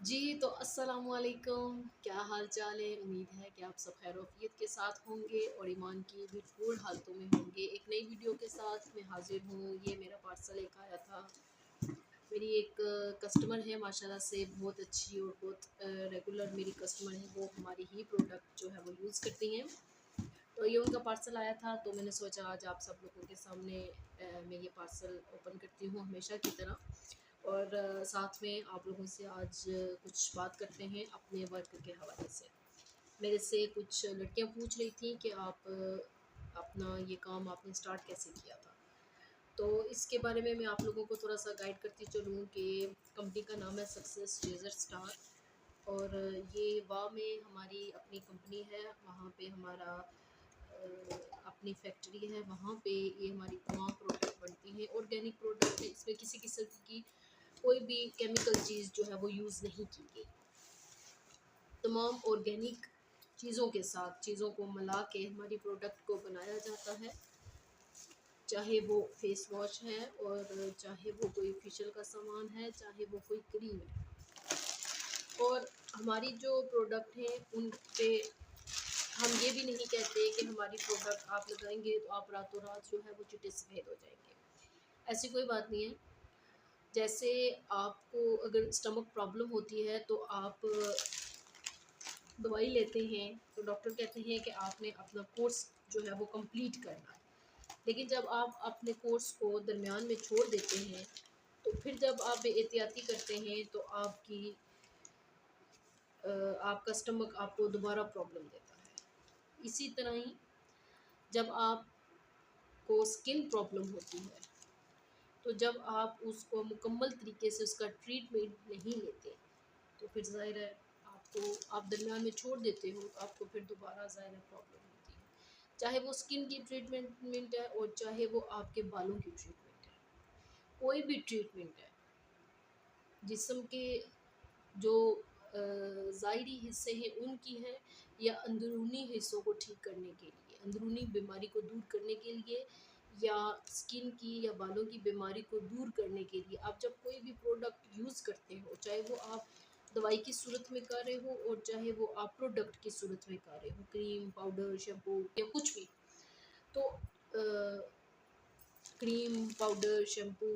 जी, तो अस्सलामुअलैकुम, क्या हाल चाल है? उम्मीद है कि आप सब खैर-ओ-आफ़ियत के साथ होंगे और ईमान की भरपूर हालतों में होंगे। एक नई वीडियो के साथ मैं हाज़िर हूँ। ये मेरा पार्सल एक आया था। मेरी एक कस्टमर है माशाल्लाह से बहुत अच्छी और बहुत रेगुलर मेरी कस्टमर है। वो हमारी ही प्रोडक्ट जो है वो यूज़ करती हैं। तो ये उनका पार्सल आया था, तो मैंने सोचा आज आप सब लोगों के सामने मैं ये पार्सल ओपन करती हूँ हमेशा की तरह और साथ में आप लोगों से आज कुछ बात करते हैं अपने वर्क के हवाले से। मेरे से कुछ लड़कियां पूछ रही थी कि आप अपना ये काम आपने स्टार्ट कैसे किया था। तो इसके बारे में मैं आप लोगों को थोड़ा सा गाइड करती चलूँ कि कंपनी का नाम है सक्सेस रेज़र स्टार और ये वाह में हमारी अपनी कंपनी है। वहाँ पे हमारा अपनी फैक्ट्री है, वहाँ पे ये हमारी तमाम प्रोडक्ट बनती हैं। ऑर्गेनिक प्रोडक्ट है, इसमें किसी किस्म की कोई भी केमिकल चीज़ जो है वो यूज़ नहीं की गई। तमाम ऑर्गेनिक चीज़ों के साथ चीज़ों को मिला के हमारी प्रोडक्ट को बनाया जाता है, चाहे वो फेस वॉश है और चाहे वो कोई फेशियल का सामान है, चाहे वो कोई क्रीम है। और हमारी जो प्रोडक्ट हैं उन पे हम ये भी नहीं कहते कि हमारी प्रोडक्ट आप लगाएंगे तो आप रातों रात जो है वो चिट्टे सफ़ेद हो जाएंगे। ऐसी कोई बात नहीं है। जैसे आपको अगर स्टमक प्रॉब्लम होती है तो आप दवाई लेते हैं तो डॉक्टर कहते हैं कि आपने अपना कोर्स जो है वो कंप्लीट करना है। लेकिन जब आप अपने कोर्स को दरमियान में छोड़ देते हैं तो फिर जब आप बेएहतियाती करते हैं तो आपका स्टमक आपको दोबारा प्रॉब्लम देता है। इसी तरह ही जब आपको स्किन प्रॉब्लम होती है तो जब आप उसको मुकम्मल तरीके से उसका ट्रीटमेंट नहीं लेते तो फिर ज़ाहिर है आपको आप दरमियान में छोड़ देते हो तो आपको फिर दोबारा ज़ाहिर है प्रॉब्लम होती है। चाहे वो स्किन की ट्रीटमेंट है और चाहे वो आपके बालों की ट्रीटमेंट है। कोई भी ट्रीटमेंट है जिस्म के जो ज़ाहिरी हिस्से हैं उनकी है या अंदरूनी हिस्सों को ठीक करने के लिए, अंदरूनी बीमारी को दूर करने के लिए या स्किन की या बालों की बीमारी को दूर करने के लिए आप जब कोई भी प्रोडक्ट यूज़ करते हो, चाहे वो आप दवाई की सूरत में कर रहे हो और चाहे वो आप प्रोडक्ट की सूरत में कर रहे हो, क्रीम, पाउडर, शैम्पू या कुछ भी। तो क्रीम, पाउडर, शैम्पू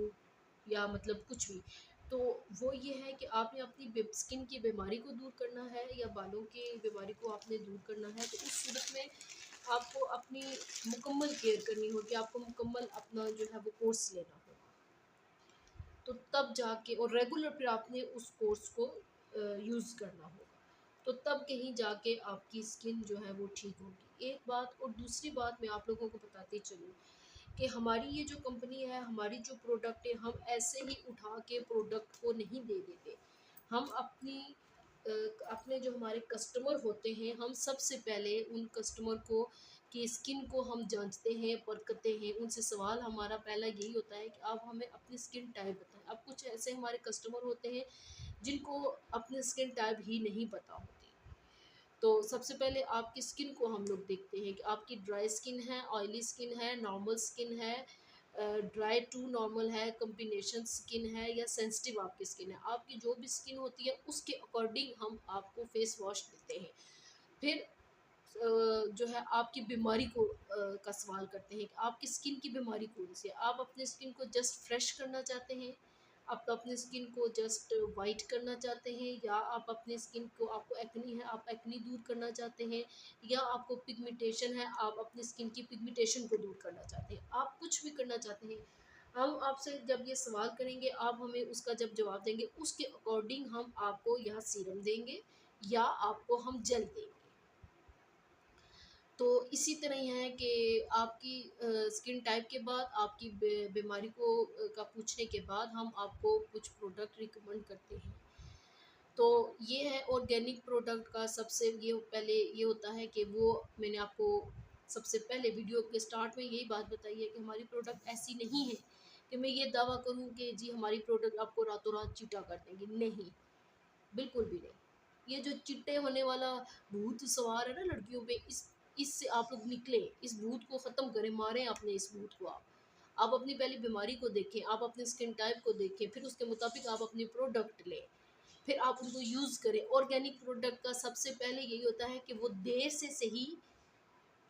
या मतलब कुछ भी। तो वो ये है कि आपने अपनी स्किन की बीमारी को दूर करना है या बालों की बीमारी को आपने दूर करना है तो उस सूरत में आपको अपनी मुकम्मल केयर करनी होगी, आपको मुकम्मल अपना जो है वो कोर्स लेना होगा। तो तब जाके और रेगुलर फिर आपने उस कोर्स को यूज़ करना होगा। तो तब कहीं जाके आपकी स्किन जो है वो ठीक होगी। एक बात और दूसरी बात मैं आप लोगों को बताती चलूँ कि हमारी ये जो कंपनी है, हमारी जो प्रोडक्ट है, हम ऐसे ही उठा के प्रोडक्ट को नहीं दे देते। हम अ, अपने जो हमारे कस्टमर होते हैं, हम सबसे पहले उन कस्टमर को की स्किन को हम जाँचते हैं, परखते हैं। उनसे सवाल हमारा पहला यही होता है कि आप हमें अपनी स्किन टाइप बताएँ। अब कुछ ऐसे हमारे कस्टमर होते हैं, जिनको अपनी स्किन टाइप ही नहीं पता होती। तो सबसे पहले आपकी स्किन को हम लोग देखते हैं कि आपकी ड्राई स्किन है, ऑयली स्किन है, नॉर्मल स्किन है, ड्राई टू नॉर्मल है, कॉम्बिनेशन स्किन है या सेंसिटिव आपकी स्किन है। आपकी जो भी स्किन होती है उसके अकॉर्डिंग हम आपको फेस वॉश देते हैं। फिर जो है आपकी बीमारी को का सवाल करते हैं कि आपकी स्किन की बीमारी कौन-सी है? आप अपनी स्किन को जस्ट फ्रेश करना चाहते हैं? आप अपनी स्किन को जस्ट वाइट करना चाहते हैं या आप अपनी स्किन को आपको एक्ने है, आप एक्ने दूर करना चाहते हैं या आपको पिगमेंटेशन है, आप अपनी स्किन की पिगमेंटेशन को दूर करना चाहते हैं। आप कुछ भी करना चाहते हैं, हम आपसे जब ये सवाल करेंगे, आप हमें उसका जब जवाब देंगे, उसके अकॉर्डिंग हम आपको या सीरम देंगे या आपको हम जेल देंगे। तो इसी तरह ही है कि आपकी स्किन टाइप के बाद आपकी बीमारी को का पूछने के बाद हम आपको कुछ प्रोडक्ट रिकमेंड करते हैं। तो ये है ऑर्गेनिक प्रोडक्ट का सबसे ये पहले ये होता है कि वो मैंने आपको सबसे पहले वीडियो के स्टार्ट में यही बात बताई है कि हमारी प्रोडक्ट ऐसी नहीं है कि मैं ये दावा करूँ कि जी हमारी प्रोडक्ट आपको रातों रात चीटा कर देंगी, नहीं, बिल्कुल भी नहीं। ये जो चिट्टे होने वाला भूत सवार है ना लड़कियों पे, इससे आप लोग निकलें, इस भूत को ख़त्म करें, मारें अपने इस भूत को आप। आप अपनी पहली बीमारी को देखें, आप अपनी स्किन टाइप को देखें, फिर उसके मुताबिक आप अपनी प्रोडक्ट लें। फिर आप उनको यूज़ करें। ऑर्गेनिक प्रोडक्ट का सबसे पहले यही होता है कि वो देर से सही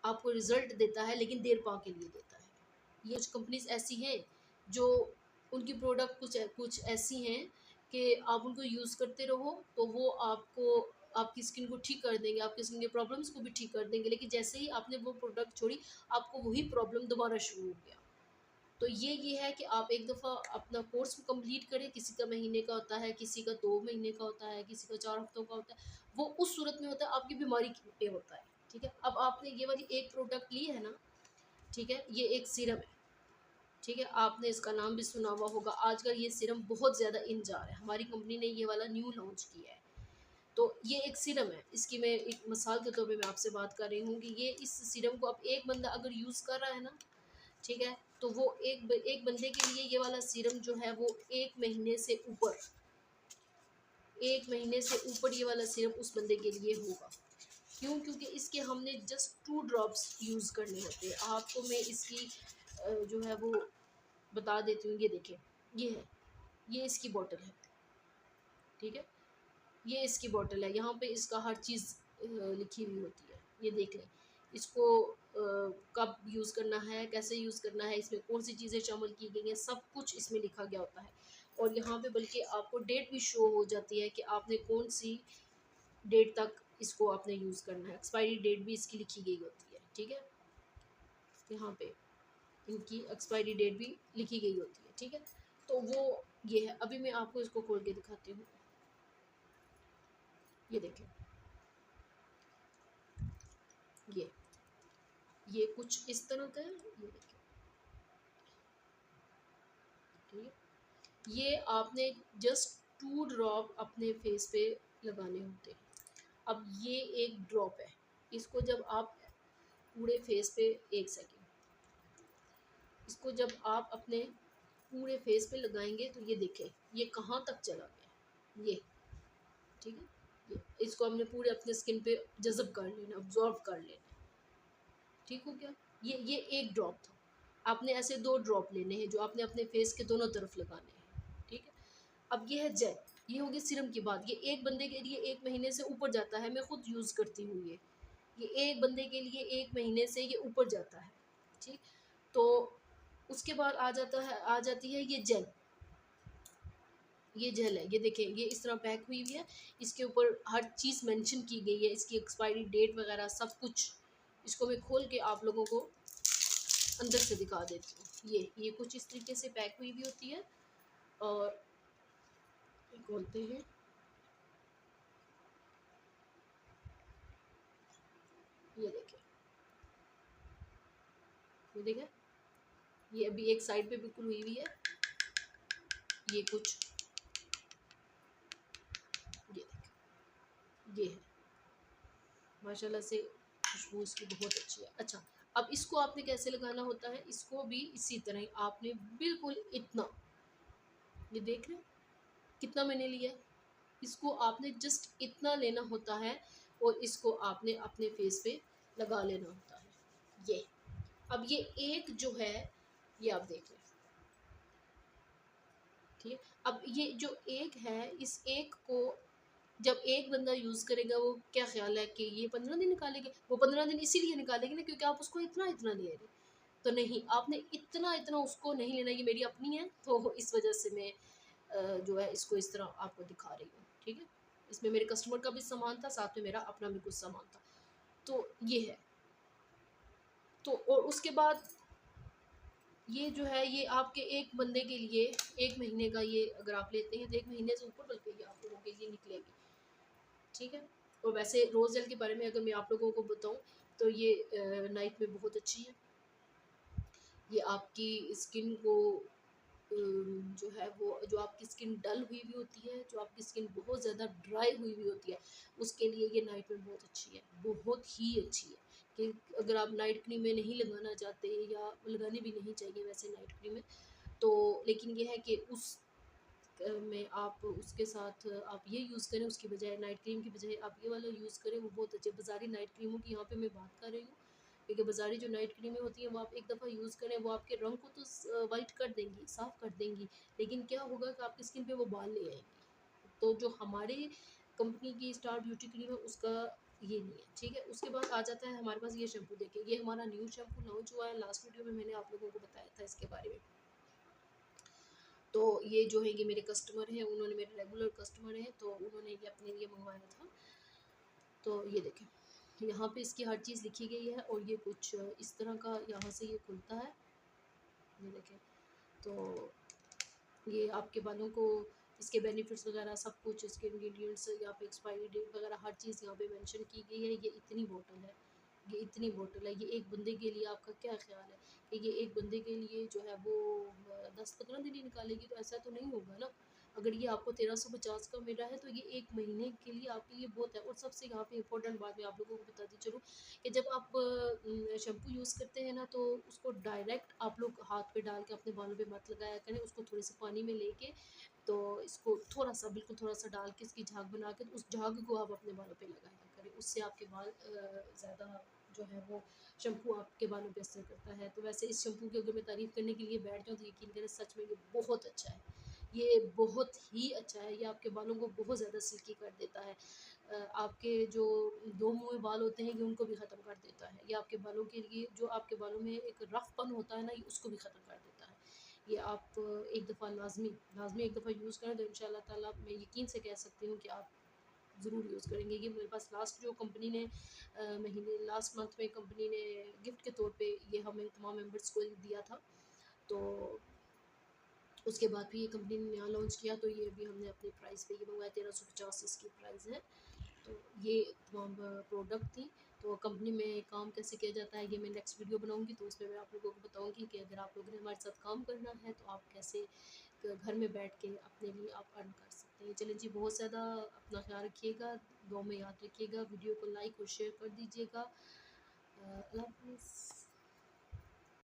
आपको रिजल्ट देता है, लेकिन देर पा के लिए देता है। ये कुछ कंपनीज ऐसी हैं जो उनकी प्रोडक्ट कुछ कुछ ऐसी हैं कि आप उनको यूज़ करते रहो तो वो आपको आपकी स्किन को ठीक कर देंगे, आपकी स्किन के प्रॉब्लम्स को भी ठीक कर देंगे, लेकिन जैसे ही आपने वो प्रोडक्ट छोड़ी आपको वही प्रॉब्लम दोबारा शुरू हो गया। तो ये है कि आप एक दफ़ा अपना कोर्स कंप्लीट करें। किसी का महीने का होता है, किसी का 2 महीने का होता है, किसी का 4 हफ्तों का होता है। वो उस सूरत में होता है आपकी बीमारी पे होता है, ठीक है। अब आपने ये वाली एक प्रोडक्ट ली है ना, ठीक है, ये एक सीरम है, ठीक है, आपने इसका नाम भी सुना हुआ होगा। आजकल ये सीरम बहुत ज़्यादा इन जा रहा है, हमारी कंपनी ने ये वाला न्यू लॉन्च किया है। तो ये एक सीरम है, इसकी मैं एक मिसाल के तौर पे मैं आपसे बात कर रही हूँ कि ये इस सीरम को अब एक बंदा अगर यूज़ कर रहा है ना, ठीक है, तो वो एक बंदे के लिए ये वाला सीरम जो है वो 1 महीने से ऊपर ये वाला सीरम उस बंदे के लिए होगा। क्यों? क्योंकि इसके हमने जस्ट 2 ड्रॉप्स यूज़ करने होते हैं। आपको मैं इसकी जो है वो बता देती हूँ। ये देखें, ये है, ये इसकी बॉटल है, ठीक है, ये इसकी बॉटल है। यहाँ पे इसका हर चीज़ लिखी हुई होती है। ये देख लें, इसको कब यूज़ करना है, कैसे यूज़ करना है, इसमें कौन सी चीज़ें शामिल की गई हैं, सब कुछ इसमें लिखा गया होता है। और यहाँ पे बल्कि आपको डेट भी शो हो जाती है कि आपने कौन सी डेट तक इसको आपने यूज़ करना है। एक्सपायरी डेट भी इसकी लिखी गई होती है, ठीक है, यहाँ पे इनकी एक्सपायरी डेट भी लिखी गई होती है, ठीक है। तो वो ये है। अभी मैं आपको इसको खोल के दिखाती हूँ। ये देखें, ये ये कुछ इस तरह का है। ये देखिए, ठीक है, ये आपने जस्ट 2 ड्रॉप अपने फेस पे लगाने होते हैं। अब ये एक ड्रॉप है, इसको जब आप पूरे फेस पे, एक सेकेंड, इसको जब आप अपने पूरे फेस पे लगाएंगे तो ये देखें ये कहाँ तक चला गया, ये, ठीक है, ये इसको हमने पूरे अपने स्किन पे जज़ब कर लेना, ऑब्जॉर्व कर लेना, ठीक हो गया। ये एक ड्रॉप था। आपने ऐसे 2 ड्रॉप लेने हैं जो आपने अपने फेस के दोनों तरफ लगाने हैं, ठीक है। अब ये है जेल, ये होगी सीरम की बात। ये एक बंदे के लिए 1 महीने से ऊपर जाता है, मैं खुद यूज़ करती हूँ ये एक बंदे के लिए 1 महीने से ये ऊपर जाता है, ठीक। तो उसके बाद आ जाती है ये जेल। ये जेल है, ये देखें, ये इस तरह पैक हुई हुई है। इसके ऊपर हर चीज़ मेंशन की गई है, इसकी एक्सपायरी डेट वगैरह सब कुछ। इसको मैं खोल के आप लोगों को अंदर से दिखा देती हूँ। ये कुछ इस तरीके से पैक हुई भी होती है। और खोलते हैं, ये देखें, ये देखें, ये अभी एक साइड पे बिल्कुल हुई हुई है। ये कुछ, ये देखें, ये है, माशाल्लाह से खुशबू इसकी बहुत अच्छी है। अच्छा, अब इसको आपने कैसे लगाना होता है, इसको भी इसी तरह ही आपने बिल्कुल इतना, ये देख रहे हैं कितना मैंने लिया है, इसको आपने जस्ट इतना लेना होता है और इसको आपने अपने फेस पे लगा लेना होता है। ये अब ये एक जो है, ये आप देख लें, ठीक है। अब ये जो एक है, इस एक को जब एक बंदा यूज़ करेगा, वो क्या ख्याल है कि ये 15 दिन निकालेगी, वो 15 दिन इसीलिए निकालेगी ना क्योंकि आप उसको इतना इतना ले रहे। तो नहीं, आपने इतना इतना उसको नहीं लेना। ये मेरी अपनी है तो इस वजह से मैं जो है इसको इस तरह आपको दिखा रही हूँ, ठीक है। इसमें मेरे कस्टमर का भी सामान था, साथ में मेरा अपना भी कुछ सामान था। तो ये है। तो और उसके बाद ये जो है, ये आपके एक बंदे के लिए 1 महीने का, ये अगर आप लेते हैं तो 1 महीने से ऊपर बल्कि ये आप लोगों के लिए निकलेगी, ठीक है। और वैसे रोज़ जेल के बारे में अगर मैं आप लोगों को बताऊं तो ये नाइट में बहुत अच्छी है। ये आपकी स्किन को जो है वो, जो आपकी स्किन डल हुई हुई होती है, जो आपकी स्किन बहुत ज़्यादा ड्राई हुई हुई होती है, उसके लिए ये नाइट क्रीम बहुत अच्छी है, बहुत ही अच्छी है। कि अगर आप नाइट क्रीम में नहीं लगाना चाहते या लगानी भी नहीं चाहिए वैसे नाइट क्रीम में, तो लेकिन ये है कि उस में आप उसके साथ आप ये यूज़ करें, उसकी बजाय नाइट क्रीम की बजाय आप ये वाला यूज़ करें, वो बहुत अच्छे। बाज़ारी नाइट क्रीमों की यहाँ पे मैं बात कर रही हूँ, क्योंकि बाज़ारी जो नाइट क्रीमें होती हैं वो आप एक दफ़ा यूज़ करें, वो आपके रंग को तो वाइट कर देंगी, साफ़ कर देंगी, लेकिन क्या होगा कि आपकी स्किन पे वो बाल ले आएंगी, तो जो हमारे कंपनी की स्टार ब्यूटी क्रीम है उसका ये नहीं है, ठीक है। उसके बाद आ जाता है हमारे पास ये शैम्पू, देखिए ये हमारा न्यू शैम्पू लॉन्च हुआ है, लास्ट वीडियो में मैंने आप लोगों को बताया था इसके बारे में। तो ये जो है ये मेरे कस्टमर हैं, उन्होंने मेरे रेगुलर कस्टमर हैं, तो उन्होंने ये अपने लिए मंगवाया था। तो ये देखें यहाँ पे इसकी हर चीज़ लिखी गई है, और ये कुछ इस तरह का यहाँ से ये खुलता है, ये देखें। तो ये आपके बालों को, इसके बेनिफिट्स वगैरह सब कुछ, इसके इंग्रेडिएंट्स, यहाँ पे एक्सपायरी डेट वगैरह हर चीज़ यहाँ पे मेंशन की गई है। ये इतनी बोतल है, ये इतनी बोतल है, ये एक बंदे के लिए आपका क्या ख्याल है कि ये एक बंदे के लिए जो है वो 10-15 दिन ही निकालेगी? तो ऐसा तो नहीं होगा ना। अगर ये आपको 1350 का मिल रहा है तो ये 1 महीने के लिए आपके लिए बहुत है। और सबसे यहाँ पे इम्पोर्टेंट बात मैं आप लोगों को बताती चलूँ कि जब आप शैम्पू यूज़ करते हैं ना, तो उसको डायरेक्ट आप लोग हाथ पे डाल के अपने बालों पे मत लगाया करें, उसको थोड़े से पानी में लेके, तो इसको थोड़ा सा, बिल्कुल थोड़ा सा डाल के इसकी झाग बना के, तो उस झाग को आप अपने बालों पे लगाया करें, उससे आपके बाल ज़्यादा जो है वो शैम्पू आपके बालों पे असर करता है। तो वैसे इस शैम्पू की अगर मैं तारीफ़ करने के लिए बैठ जाऊँ तो यकीन करें सच में ये बहुत अच्छा है, ये बहुत ही अच्छा है, ये आपके बालों को बहुत ज़्यादा सिल्की कर देता है। आपके जो दो मुँहे बाल होते हैं ये उनको भी ख़त्म कर देता है। ये आपके बालों के लिए, जो आपके बालों में एक रफ़पन होता है ना, ये उसको भी ख़त्म कर देता है। ये आप एक दफ़ा लाज़मी एक दफ़ा यूज़ करें तो इंशाअल्लाह ताला मैं यकीन से कह सकती हूँ कि आप ज़रूर यूज़ करेंगे। ये मेरे पास लास्ट जो कंपनी ने महीने लास्ट मंथ में कंपनी ने गिफ्ट के तौर पे ये हमें तमाम मेंबर्स को दिया था। तो उसके बाद भी ये कंपनी ने नया लॉन्च किया, तो ये अभी हमने अपने प्राइस पे ये मंगवाया, 1350 इसकी प्राइस है। तो ये तमाम प्रोडक्ट थी। तो कंपनी में काम कैसे किया जाता है ये मैं नेक्स्ट वीडियो बनाऊंगी, तो उसमें मैं आप लोगों को बताऊंगी कि अगर आप लोगों ने हमारे साथ काम करना है तो आप कैसे घर में बैठ के अपने लिए आप अर्न कर सकते हैं। चलिए जी, बहुत ज़्यादा अपना ख्याल रखिएगा, दुआ में याद रखिएगा, वीडियो को लाइक और शेयर कर दीजिएगा। अल्लाह हाफिज़।